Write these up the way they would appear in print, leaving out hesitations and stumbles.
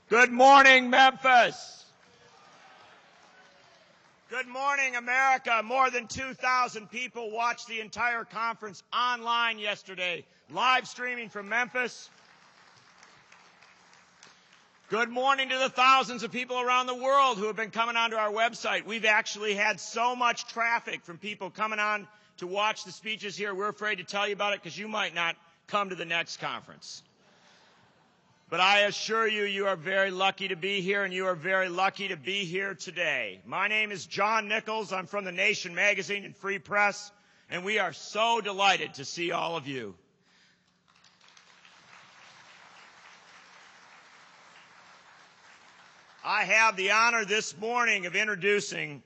Good morning, Memphis. Good morning, America. More than 2,000 people watched the entire conference online yesterday, live streaming from Memphis. Good morning to the thousands of people around the world who have been coming onto our website. We've actually had so much traffic from people coming on to watch the speeches here. We're afraid to tell you about it because you might not come to the next conference. But I assure you, you are very lucky to be here, and you are very lucky to be here today. My name is John Nichols. I'm from The Nation magazine and Free Press, and we are so delighted to see all of you. I have the honor this morning of introducing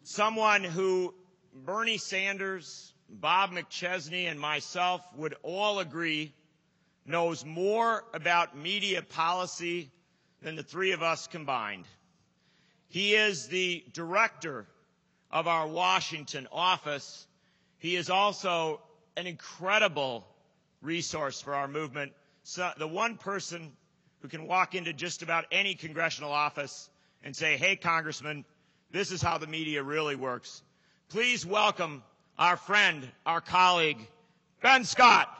someone who Bernie Sanders, Bob McChesney, and myself would all agree knows more about media policy than the three of us combined. He is the director of our Washington office. He is also an incredible resource for our movement. So the one person who can walk into just about any congressional office and say, "Hey, Congressman, this is how the media really works." Please welcome our friend, our colleague, Ben Scott.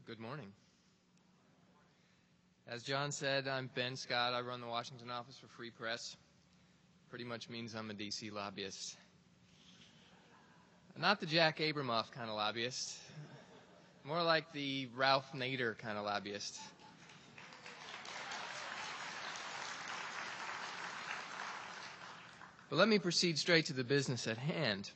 Good morning. As John said, I'm Ben Scott. I run the Washington office for Free Press. Pretty much means I'm a D.C. lobbyist. Not the Jack Abramoff kind of lobbyist. More like the Ralph Nader kind of lobbyist. But let me proceed straight to the business at hand.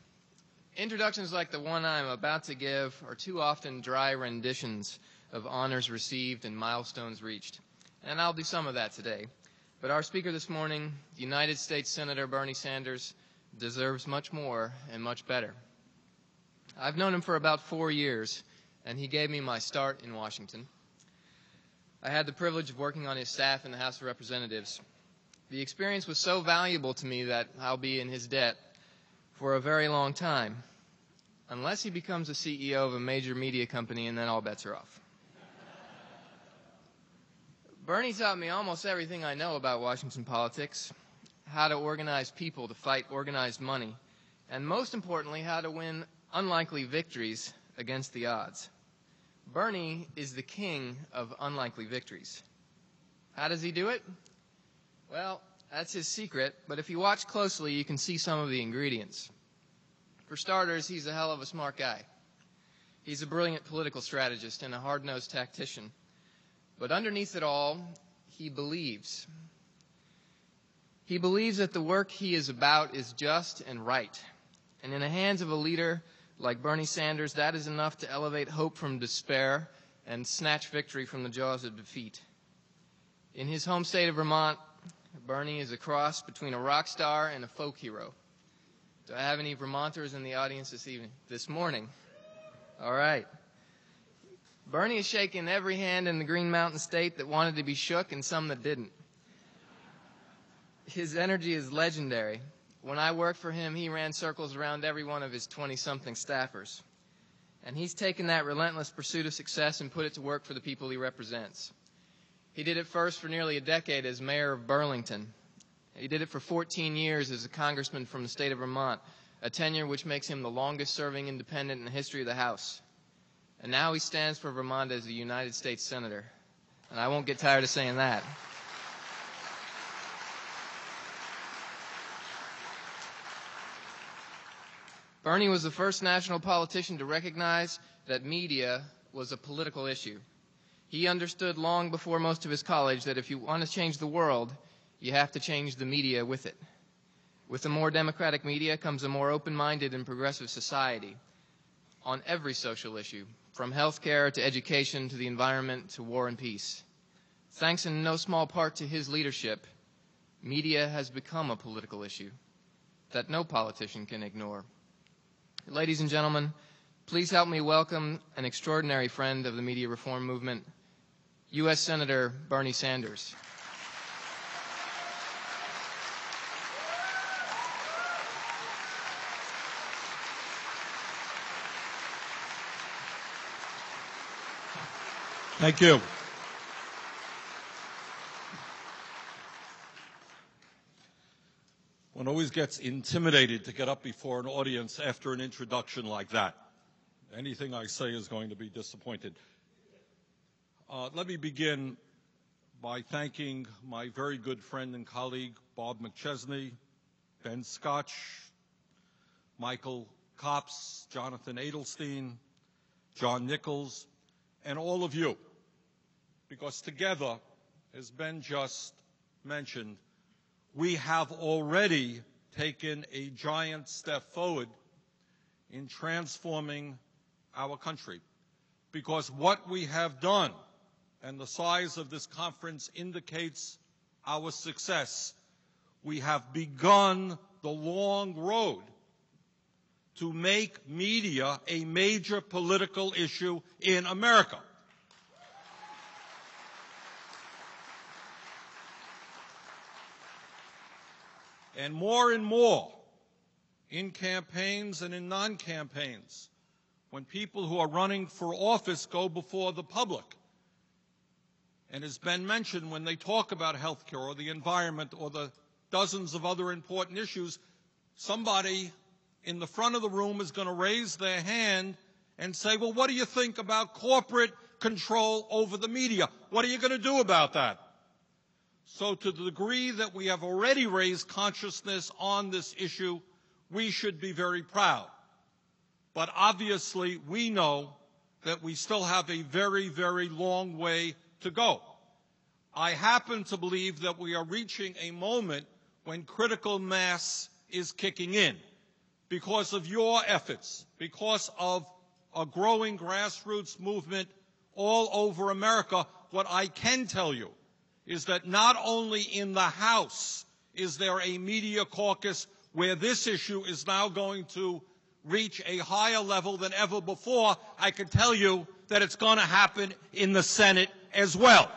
Introductions like the one I'm about to give are too often dry renditions of honors received and milestones reached. And I'll do some of that today. But our speaker this morning, United States Senator Bernie Sanders, deserves much more and much better. I've known him for about 4 years, and he gave me my start in Washington. I had the privilege of working on his staff in the House of Representatives. The experience was so valuable to me that I'll be in his debt for a very long time, unless he becomes a CEO of a major media company, and then all bets are off. Bernie taught me almost everything I know about Washington politics, how to organize people to fight organized money, and most importantly, how to win unlikely victories against the odds. Bernie is the king of unlikely victories. How does he do it? Well, that's his secret, but if you watch closely, you can see some of the ingredients. For starters, he's a hell of a smart guy. He's a brilliant political strategist and a hard-nosed tactician. But underneath it all, he believes. He believes that the work he is about is just and right. And in the hands of a leader like Bernie Sanders, that is enough to elevate hope from despair and snatch victory from the jaws of defeat. In his home state of Vermont, Bernie is a cross between a rock star and a folk hero. Do I have any Vermonters in the audience this morning? All right. Bernie has shaken every hand in the Green Mountain State that wanted to be shook and some that didn't. His energy is legendary. When I worked for him, he ran circles around every one of his 20-something staffers. And he's taken that relentless pursuit of success and put it to work for the people he represents. He did it first for nearly a decade as mayor of Burlington. He did it for 14 years as a congressman from the state of Vermont, a tenure which makes him the longest-serving independent in the history of the House. And now he stands for Vermont as a United States Senator. And I won't get tired of saying that. Bernie was the first national politician to recognize that media was a political issue. He understood long before most of his college that if you want to change the world, you have to change the media with it. With a more democratic media comes a more open-minded and progressive society on every social issue, from health care to education to the environment to war and peace. Thanks in no small part to his leadership, media has become a political issue that no politician can ignore. Ladies and gentlemen, please help me welcome an extraordinary friend of the media reform movement, U.S. Senator Bernie Sanders. Thank you. One always gets intimidated to get up before an audience after an introduction like that. Anything I say is going to be disappointed. Let me begin by thanking my very good friend and colleague, Bob McChesney, Ben Scotch, Michael Copps, Jonathan Adelstein, John Nichols, and all of you, because together, as Ben just mentioned, we have already taken a giant step forward in transforming our country. Because what we have done, and the size of this conference indicates our success, we have begun the long road to make media a major political issue in America. And more, in campaigns and in non-campaigns, when people who are running for office go before the public, and as Ben mentioned, when they talk about health care or the environment or the dozens of other important issues, somebody in the front of the room is going to raise their hand and say, well, what do you think about corporate control over the media? What are you going to do about that? So to the degree that we have already raised consciousness on this issue, we should be very proud. But obviously, we know that we still have a very, very long way to go. I happen to believe that we are reaching a moment when critical mass is kicking in because of your efforts, because of a growing grassroots movement all over America. What I can tell you is that not only in the House is there a media caucus where this issue is now going to reach a higher level than ever before, I can tell you that it's going to happen in the Senate as well.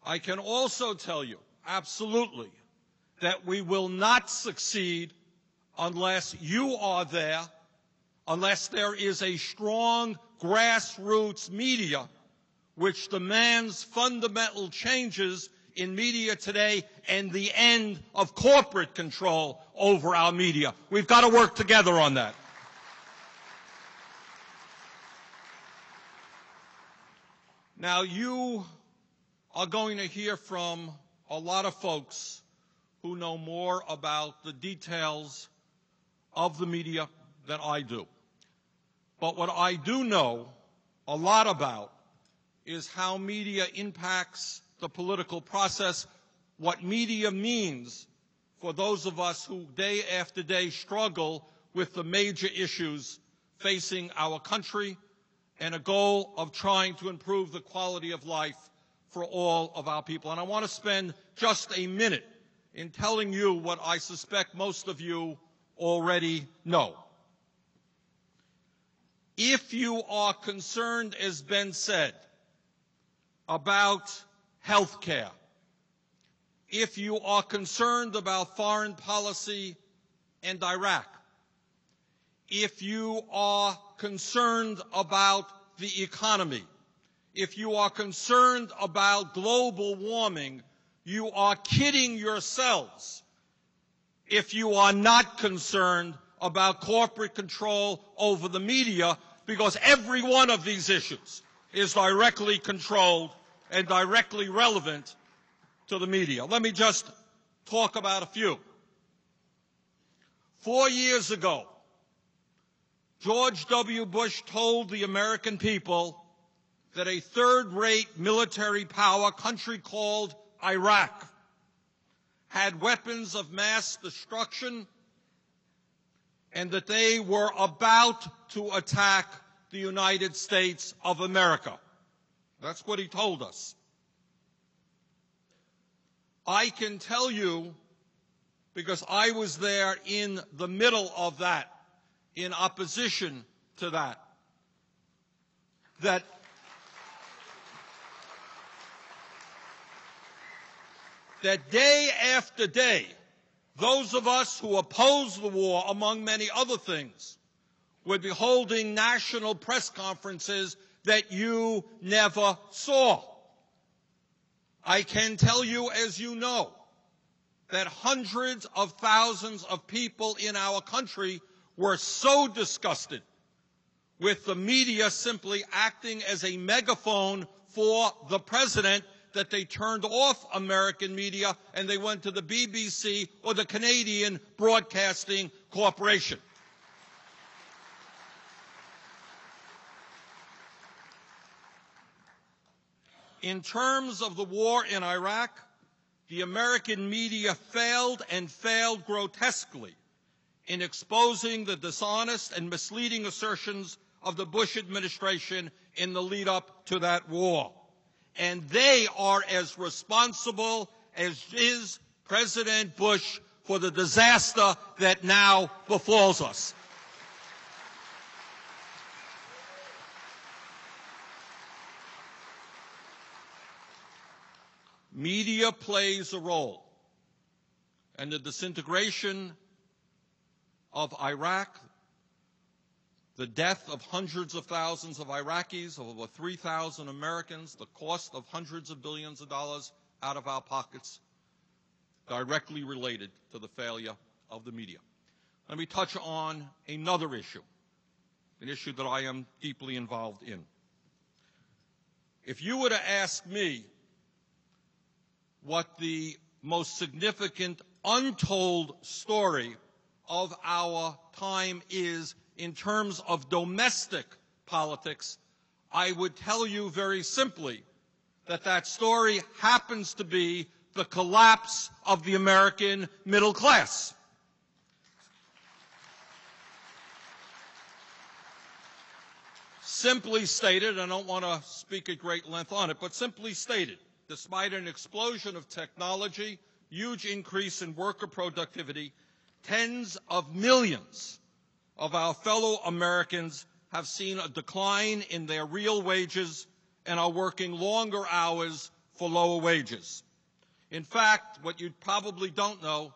I can also tell you, absolutely, that we will not succeed unless you are there, unless there is a strong grassroots media which demands fundamental changes in media today and the end of corporate control over our media. We've got to work together on that. Now, you are going to hear from a lot of folks who know more about the details of the media than I do. But what I do know a lot about is how media impacts the political process, what media means for those of us who day after day struggle with the major issues facing our country and a goal of trying to improve the quality of life for all of our people. And I want to spend just a minute in telling you what I suspect most of you already know. If you are concerned, as Ben said, about health care, if you are concerned about foreign policy and Iraq, if you are concerned about the economy, if you are concerned about global warming, you are kidding yourselves if you are not concerned about corporate control over the media, because every one of these issues is directly controlled and directly relevant to the media. Let me just talk about a few. 4 years ago, George W. Bush told the American people that a third-rate military power, country called Iraq, had weapons of mass destruction and that they were about to attack the United States of America. That's what he told us. I can tell you, because I was there in the middle of that, in opposition to that, that day after day, Those of us who oppose the war, among many other things, would be holding national press conferences that you never saw. I can tell you, as you know, that hundreds of thousands of people in our country were so disgusted with the media simply acting as a megaphone for the president that they turned off American media and they went to the BBC or the Canadian Broadcasting Corporation. In terms of the war in Iraq, the American media failed and failed grotesquely in exposing the dishonest and misleading assertions of the Bush administration in the lead-up to that war. And they are as responsible as is President Bush for the disaster that now befalls us. Media plays a role, and the disintegration of Iraq, the death of hundreds of thousands of Iraqis, of over 3,000 Americans, the cost of hundreds of billions of dollars out of our pockets, directly related to the failure of the media. Let me touch on another issue, an issue that I am deeply involved in. If you were to ask me what the most significant untold story of our time is in terms of domestic politics, I would tell you very simply that that story happens to be the collapse of the American middle class. Simply stated, I don't want to speak at great length on it, but simply stated, despite an explosion of technology, huge increase in worker productivity, tens of millions of our fellow Americans have seen a decline in their real wages and are working longer hours for lower wages. In fact, what you probably don't know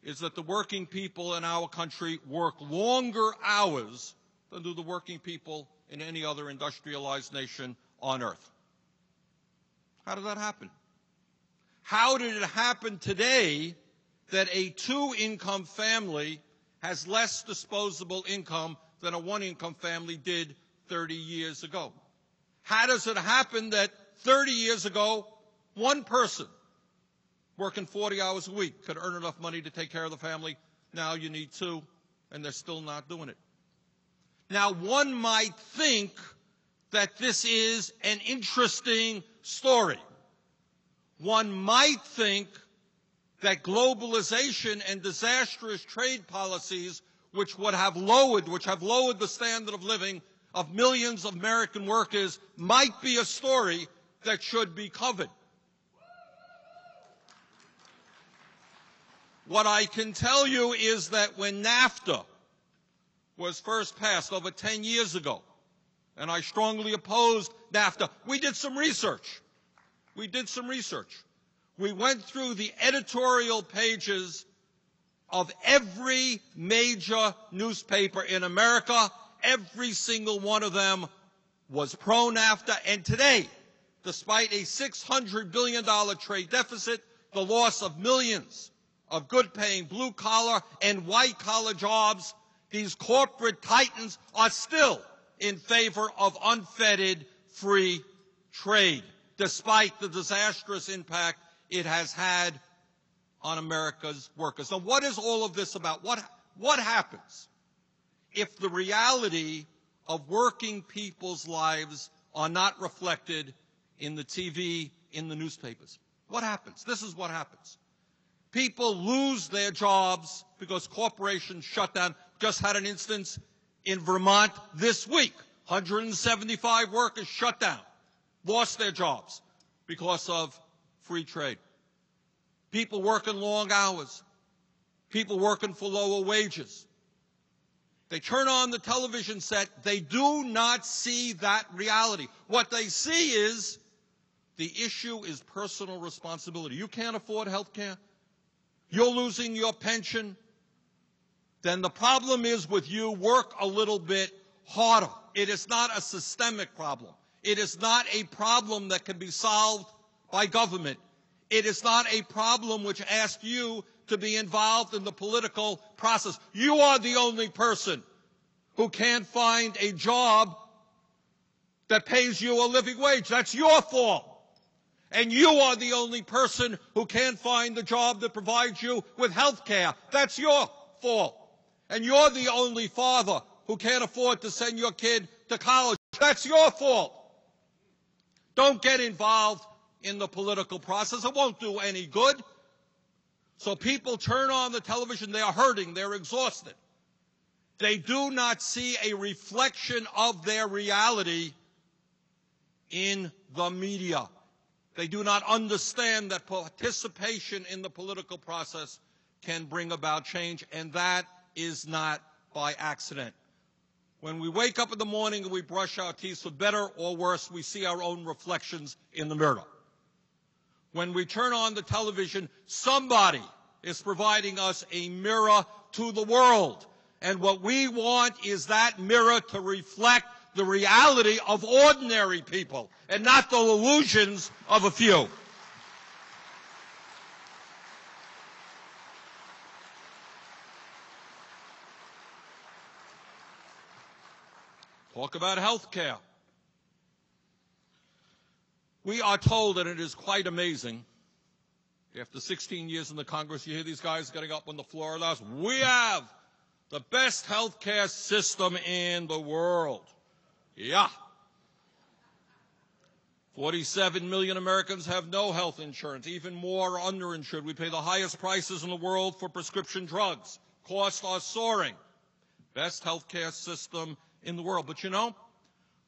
is that the working people in our country work longer hours than do the working people in any other industrialized nation on earth. How did that happen? How did it happen today that a two-income family has less disposable income than a one-income family did 30 years ago? How does it happen that 30 years ago, one person working 40 hours a week could earn enough money to take care of the family? Now you need two, and they're still not doing it. Now, one might think that this is an interesting story. One might think that globalization and disastrous trade policies which have lowered the standard of living of millions of American workers might be a story that should be covered. What I can tell you is that when NAFTA was first passed over 10 years ago, and I strongly opposed NAFTA, we did some research. We went through the editorial pages of every major newspaper in America. Every single one of them was pro-NAFTA. And today, despite a $600 billion trade deficit, the loss of millions of good-paying blue-collar and white-collar jobs, these corporate titans are still in favor of unfettered free trade, despite the disastrous impact it has had on America's workers. Now, what is all of this about? What happens if the reality of working people's lives are not reflected in the TV, in the newspapers? What happens? This is what happens. People lose their jobs because corporations shut down. Just had an instance in Vermont this week. 175 workers shut down, lost their jobs because of free trade. People working long hours. People working for lower wages. They turn on the television set. They do not see that reality. What they see is the issue is personal responsibility. You can't afford health care. you're losing your pension, then the problem is with you, work a little bit harder. It is not a systemic problem. It is not a problem that can be solved by government. It is not a problem which asks you to be involved in the political process. You are the only person who can't find a job that pays you a living wage. That's your fault. And you are the only person who can't find a job that provides you with health care. That's your fault. And you're the only father who can't afford to send your kid to college. That's your fault. Don't get involved in the political process. It won't do any good. So people turn on the television. They are hurting. They're exhausted. They do not see a reflection of their reality in the media. They do not understand that participation in the political process can bring about change, and that is not by accident. When we wake up in the morning and we brush our teeth, for better or worse, we see our own reflections in the mirror. When we turn on the television, somebody is providing us a mirror to the world. And what we want is that mirror to reflect the reality of ordinary people and not the illusions of a few. Talk about health care. We are told, and it is quite amazing, after 16 years in the Congress, you hear these guys getting up on the floor and us, we have the best health care system in the world. Yeah. 47 million Americans have no health insurance. Even more are underinsured. We pay the highest prices in the world for prescription drugs. Costs are soaring. Best health care system in the world. But you know,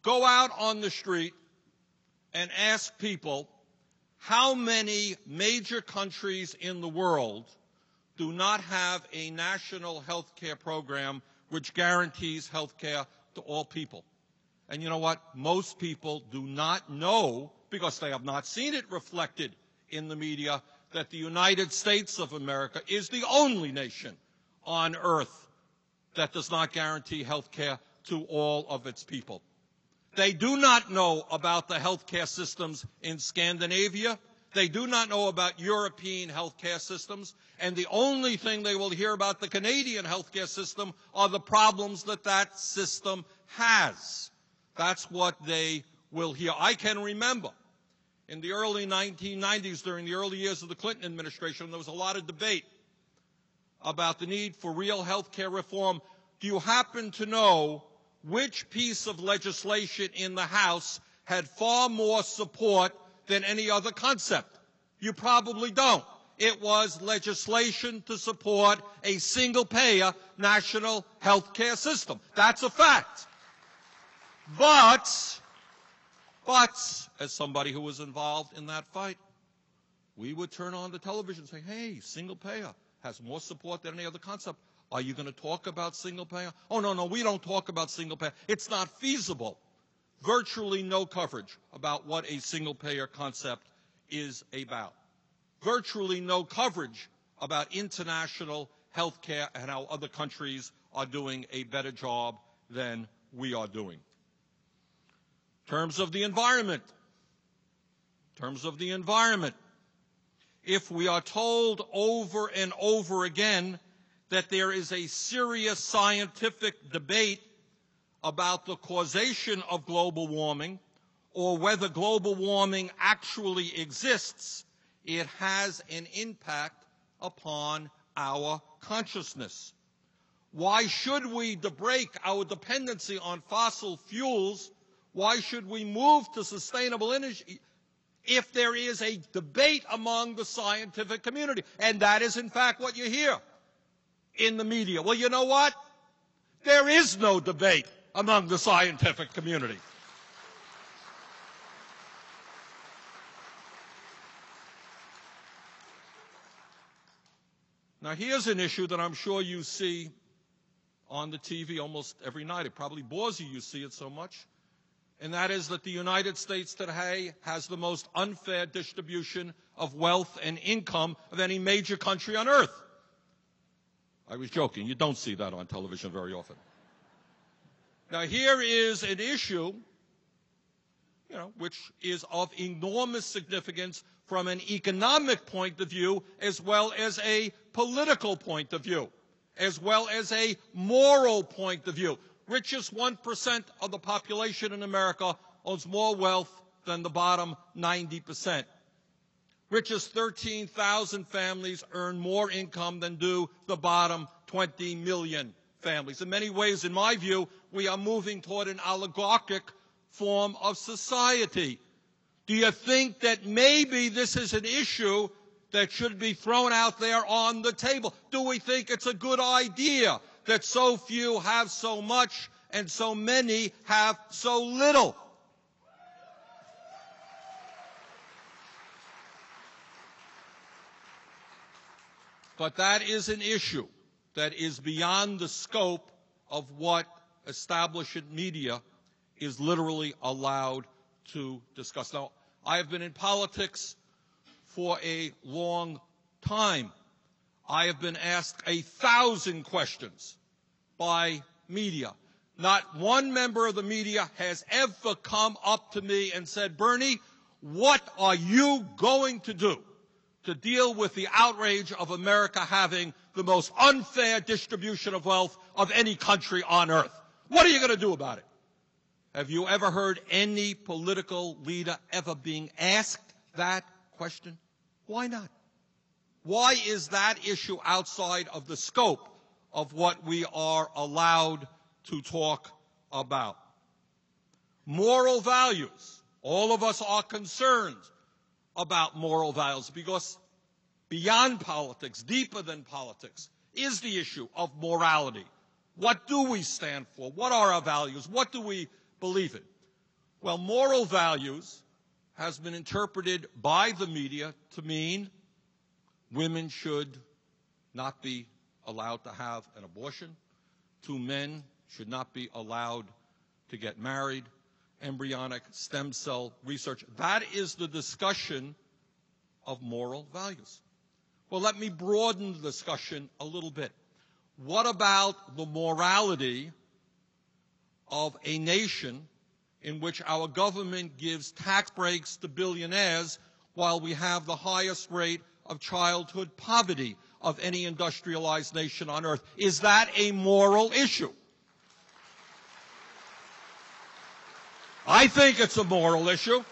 go out on the street and ask people how many major countries in the world do not have a national health care program which guarantees health care to all people. And you know what? Most people do not know, because they have not seen it reflected in the media, that the United States of America is the only nation on earth that does not guarantee health care to all of its people. They do not know about the health care systems in Scandinavia. They do not know about European health care systems. And the only thing they will hear about the Canadian health care system are the problems that that system has. That's what they will hear. I can remember in the early 1990s, during the early years of the Clinton administration, there was a lot of debate about the need for real health care reform. Do you happen to know which piece of legislation in the House had far more support than any other concept? You probably don't. It was legislation to support a single-payer national health care system. That's a fact. But, as somebody who was involved in that fight, we would turn on the television and say, hey, single-payer has more support than any other concept. Are you going to talk about single-payer? Oh, no, we don't talk about single-payer. It's not feasible. Virtually no coverage about what a single-payer concept is about. Virtually no coverage about international health care and how other countries are doing a better job than we are doing. In terms of the environment, if we are told over and over again that there is a serious scientific debate about the causation of global warming or whether global warming actually exists, it has an impact upon our consciousness. Why should we break our dependency on fossil fuels? Why should we move to sustainable energy if there is a debate among the scientific community? And that is, in fact, what you hear in the media. Well, you know what? There is no debate among the scientific community. Now, here's an issue that I'm sure you see on the TV almost every night. It probably bores you see it so much. And that is that the United States today has the most unfair distribution of wealth and income of any major country on earth. I was joking. You don't see that on television very often. Now, here is an issue, which is of enormous significance from an economic point of view, as well as a political point of view, as well as a moral point of view. Richest 1% of the population in America owns more wealth than the bottom 90%. Richest 13,000 families earn more income than do the bottom 20 million families. In many ways, in my view, we are moving toward an oligarchic form of society. Do you think that maybe this is an issue that should be thrown out there on the table? Do we think it's a good idea that so few have so much and so many have so little? But that is an issue that is beyond the scope of what establishment media is literally allowed to discuss. Now, I have been in politics for a long time. I have been asked 1,000 questions by media. Not one member of the media has ever come up to me and said, Bernie, what are you going to do to deal with the outrage of America having the most unfair distribution of wealth of any country on earth? What are you going to do about it? Have you ever heard any political leader ever being asked that question? Why not? Why is that issue outside of the scope of what we are allowed to talk about? Moral values. All of us are concerned about moral values because beyond politics, deeper than politics, is the issue of morality. What do we stand for? What are our values? What do we believe in? Well, moral values has been interpreted by the media to mean women should not be allowed to have an abortion, 2 men should not be allowed to get married, embryonic stem cell research. That is the discussion of moral values. Well, let me broaden the discussion a little bit. What about the morality of a nation in which our government gives tax breaks to billionaires while we have the highest rate of childhood poverty of any industrialized nation on earth? Is that a moral issue? I think it's a moral issue.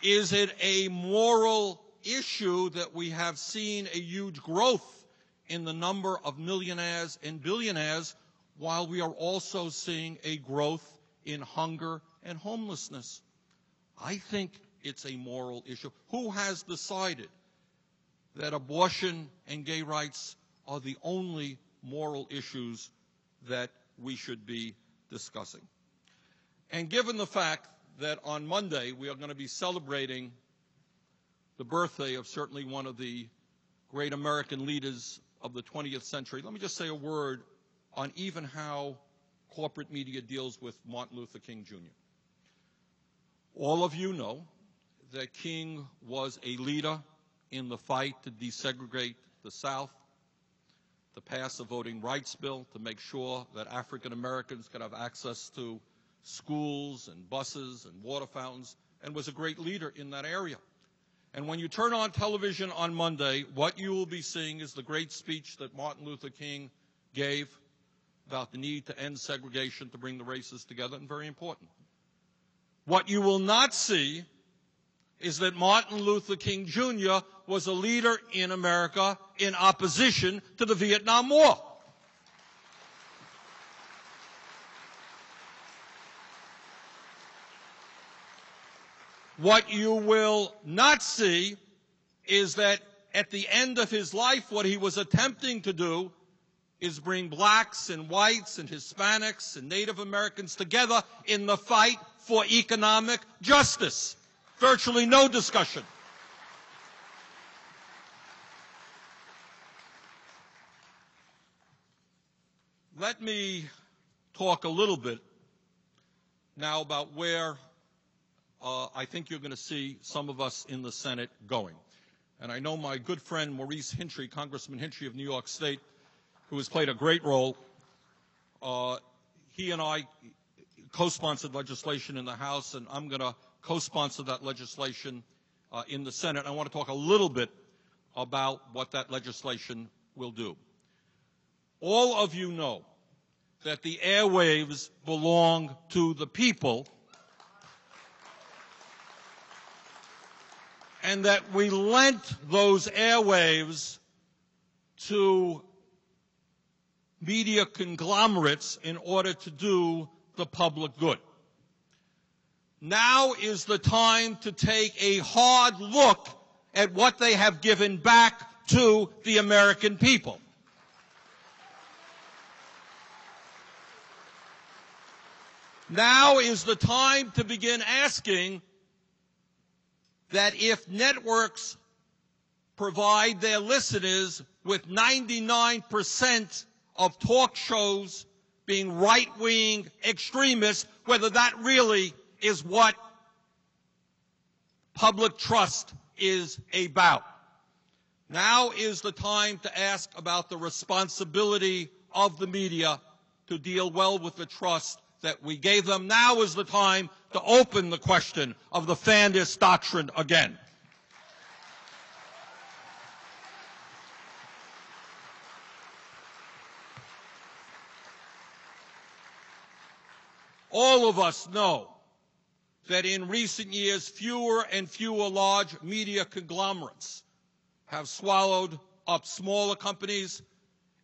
Is it a moral issue that we have seen a huge growth in the number of millionaires and billionaires while we are also seeing a growth in hunger and homelessness? I think it's a moral issue. Who has decided that abortion and gay rights are the only moral issues that we should be discussing? And given the fact that on Monday we are going to be celebrating the birthday of certainly one of the great American leaders of the 20th century, let me just say a word on even how corporate media deals with Martin Luther King Jr. All of you know that King was a leader in the fight to desegregate the South, to pass a voting rights bill, to make sure that African Americans could have access to schools and buses and water fountains, and was a great leader in that area. And when you turn on television on Monday, what you will be seeing is the great speech that Martin Luther King gave about the need to end segregation, to bring the races together, and very important. What you will not see is that Martin Luther King Jr. was a leader in America in opposition to the Vietnam War. What you will not see is that at the end of his life, what he was attempting to do is bring blacks and whites and Hispanics and Native Americans together in the fight for economic justice. Virtually no discussion. Let me talk a little bit now about where I think you're going to see some of us in the Senate going. And I know my good friend Maurice Hintry, Congressman Hintry of New York State, who has played a great role. He and I co-sponsored legislation in the House, and I'm going to co-sponsor that legislation in the Senate. I want to talk a little bit about what that legislation will do. All of you know that the airwaves belong to the people, and that we lent those airwaves to media conglomerates in order to do the public good. Now is the time to take a hard look at what they have given back to the American people. Now is the time to begin asking that if networks provide their listeners with 99% of talk shows being right-wing extremists, whether that really is what public trust is about. Now is the time to ask about the responsibility of the media to deal well with the trust that we gave them. Now is the time to open the question of the fairness doctrine again. All of us know that in recent years, fewer and fewer large media conglomerates have swallowed up smaller companies,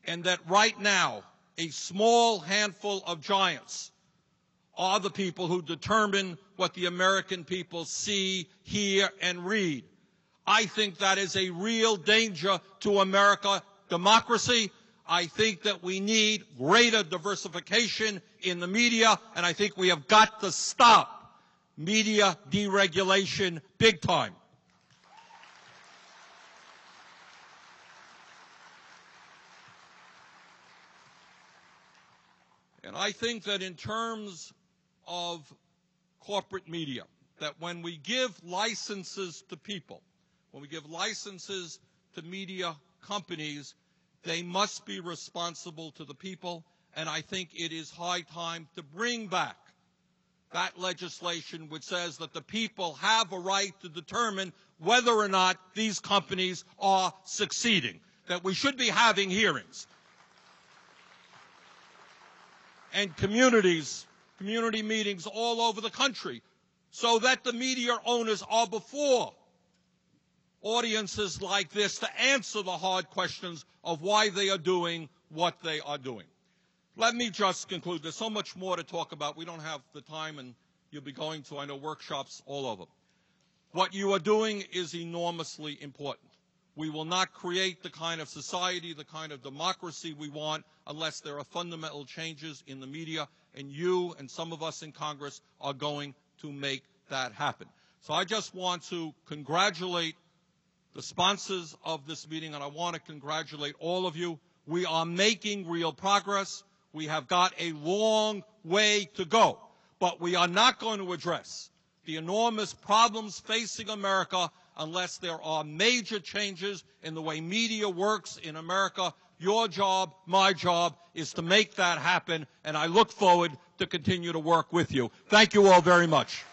and that right now, a small handful of giants are the people who determine what the American people see, hear, and read. I think that is a real danger to American democracy. I think that we need greater diversification in the media, and I think we have got to stop media deregulation big time. And I think that in terms of corporate media, that when we give licenses to people, when we give licenses to media companies, they must be responsible to the people, and I think it is high time to bring back that legislation which says that the people have a right to determine whether or not these companies are succeeding, that we should be having hearings. And community meetings all over the country, so that the media owners are before audiences like this to answer the hard questions of why they are doing what they are doing. Let me just conclude. There's so much more to talk about. We don't have the time, and you'll be going to, I know, workshops all over. What you are doing is enormously important. We will not create the kind of society, the kind of democracy we want unless there are fundamental changes in the media, and you and some of us in Congress are going to make that happen. So I just want to congratulate the sponsors of this meeting, and I want to congratulate all of you. We are making real progress. We have got a long way to go, but we are not going to address the enormous problems facing America unless there are major changes in the way media works in America. Your job, my job, is to make that happen, and I look forward to continue to work with you. Thank you all very much.